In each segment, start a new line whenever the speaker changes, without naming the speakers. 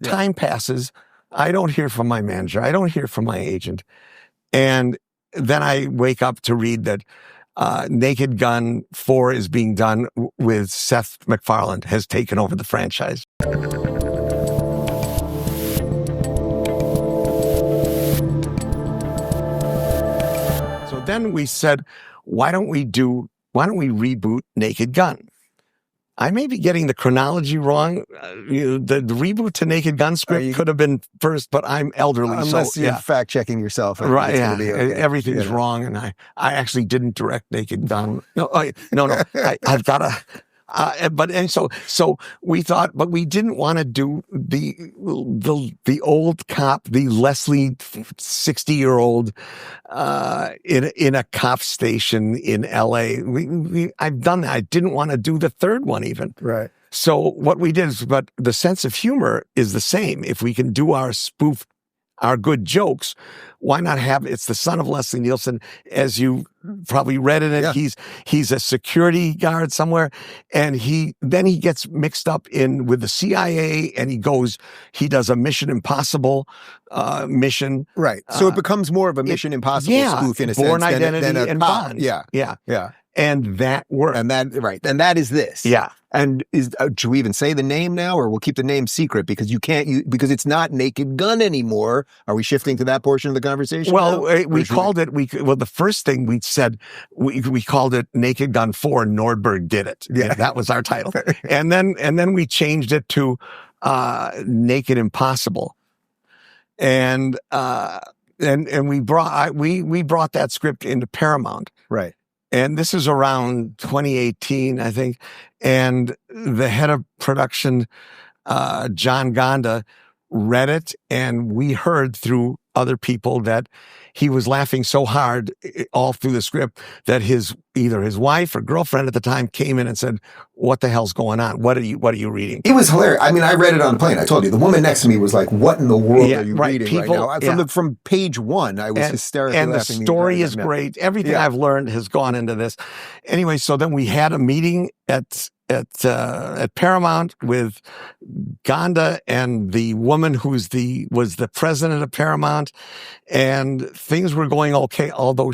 time passes. I don't hear from my manager. I don't hear from my agent. And then I wake up to read that Naked Gun 4 is being done with Seth MacFarlane has taken over the franchise. So then we said, why don't we reboot Naked Gun? I may be getting the chronology wrong. The reboot to Naked Gun script could have been first, but I'm elderly.
Unless you're fact-checking yourself.
Right, yeah.
Be okay.
Everything's wrong, and I actually didn't direct Naked Gun. No. I've got to... So we thought, but we didn't want to do the old cop, the Leslie 60-year-old in a cop station in L.A. I've done that. I didn't want to do the third one even.
Right.
So what we did is, but the sense of humor is the same. If we can do our spoof, our good jokes, why not have, it's the son of Leslie Nielsen, as you probably read in it. Yeah. He's a security guard somewhere, and then he gets mixed up with the CIA, and he does a Mission Impossible mission.
Right. So it becomes more of a Mission Impossible spoof in a
Bourne
sense
Identity
than a
and
cop.
Bond.
Yeah.
And that worked.
And that is this.
Yeah.
And should we even say the name now, or we'll keep the name secret because because it's not Naked Gun anymore? Are we shifting to that portion of the conversation?
Well, we called it. The first thing we said, we called it Naked Gun 4. Nordberg did it. Yeah, that was our title. and then we changed it to Naked Impossible, and we brought that script into Paramount.
Right.
And this is around 2018, I think. And the head of production, John Gonda, read it. And we heard through other people that he was laughing so hard all through the script that either his wife or girlfriend at the time came in and said, "What the hell's going on? What are you reading?"
It was hilarious. I mean, I read it on the plane. I told you, the woman next to me was like, "What in the world are you reading right now?" From page one, I was hysterically laughing.
And the story is great. Everything I've learned has gone into this. Anyway, so then we had a meeting at Paramount with Gonda and the woman who was the president of Paramount, and things were going okay, although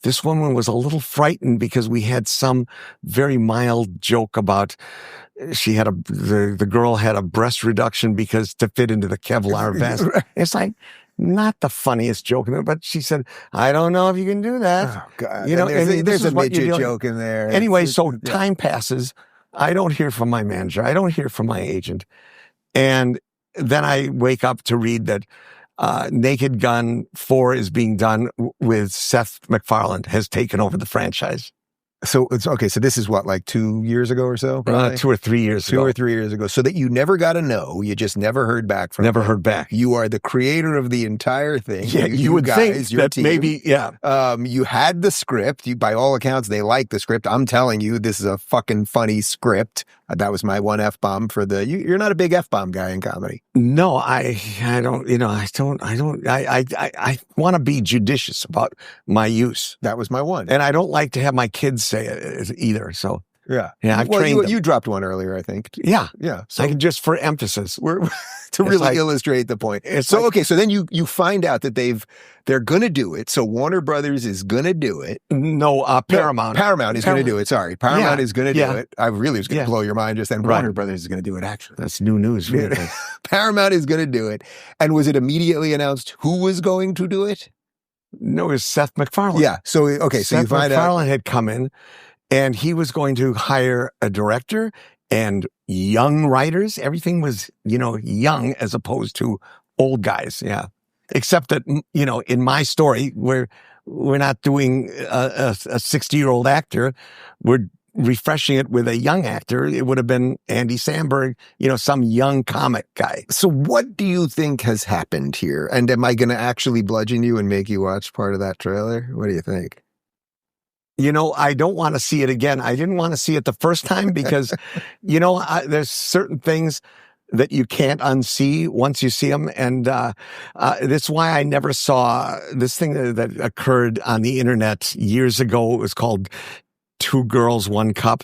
this woman was a little frightened because we had some very mild joke about the girl had a breast reduction because to fit into the Kevlar vest. Right. It's like, not the funniest joke in there, but she said, "I don't know if you can do that."
Oh, God.
There's
a midget joke in there.
Anyway, time passes. I don't hear from my manager. I don't hear from my agent. And then I wake up to read that Naked Gun 4 is being done with Seth MacFarlane has taken over the franchise.
So it's okay. So this is what, like 2 years ago or so?
2 or 3 years ago.
2 or 3 years ago. So that you never got to know. You just never heard back from them.
Heard back.
You are the creator of the entire thing.
Yeah, you would think that team. Maybe, yeah.
You had the script. By all accounts, they like the script. I'm telling you, this is a fucking funny script. That was my one F-bomb for you're not a big F-bomb guy in comedy.
No, I don't, I want to be judicious about my use.
That was my one.
And I don't like to have my kids say it either. So
yeah.
I've trained them.
You dropped one earlier, I think.
Yeah.
So
just for emphasis.
To really illustrate the point. So then you find out that they're going to do it. So Warner Brothers is going to do it.
No, Paramount.
Paramount is going to do it. Sorry. Paramount is going to do it. I really was going to blow your mind just then. Warner Brothers is going to do it, actually.
That's new news. Really.
Paramount is going to do it. And was it immediately announced who was going to do it?
No, it was Seth MacFarlane.
Yeah. So, okay. So
Seth
you find
MacFarlane had come in and he was going to hire a director and young writers. Everything was, young as opposed to old guys. Yeah. Except that, in my story, we're not doing a 60-year-old actor. We're refreshing it with a young actor. It would have been Andy Samberg, some young comic guy.
So what do you think has happened here? And am I going to actually bludgeon you and make you watch part of that trailer? What do you think?
I don't want to see it again. I didn't want to see it the first time because, there's certain things that you can't unsee once you see them. And that's why I never saw this thing that occurred on the internet years ago. It was called 2 Girls, 1 Cup.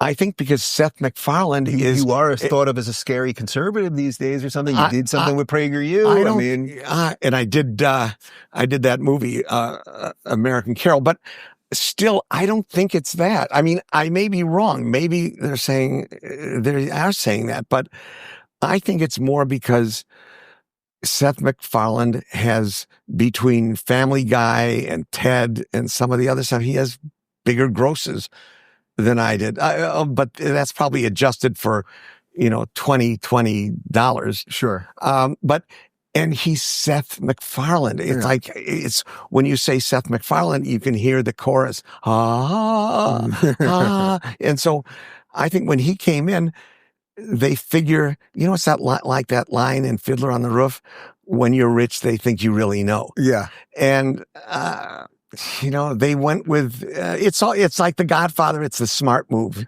I think because Seth MacFarlane is...
You are thought of as a scary conservative these days or something. You did something with PragerU.
And I did that movie, American Carol, but still, I don't think it's that. I mean, I may be wrong. Maybe they are saying that, but I think it's more because Seth MacFarlane has, between Family Guy and Ted and some of the other stuff, he has bigger grosses than I did. But that's probably adjusted for, $20.
Sure.
And he's Seth MacFarlane. It's when you say Seth MacFarlane, you can hear the chorus. And so I think when he came in, they figure, it's that like that line in Fiddler on the Roof, when you're rich, they think you really know.
Yeah.
And, they went with, it's like The Godfather. It's the smart move.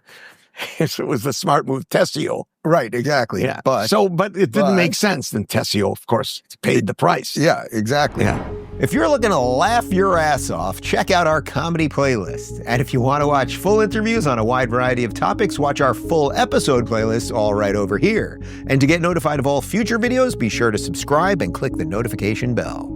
It was the smart move, Tessio.
Right, exactly.
Yeah. But it didn't make sense. Then Tessio, of course, paid the price.
Yeah, exactly.
Yeah.
If you're looking to laugh your ass off, check out our comedy playlist. And if you want to watch full interviews on a wide variety of topics, watch our full episode playlist all right over here. And to get notified of all future videos, be sure to subscribe and click the notification bell.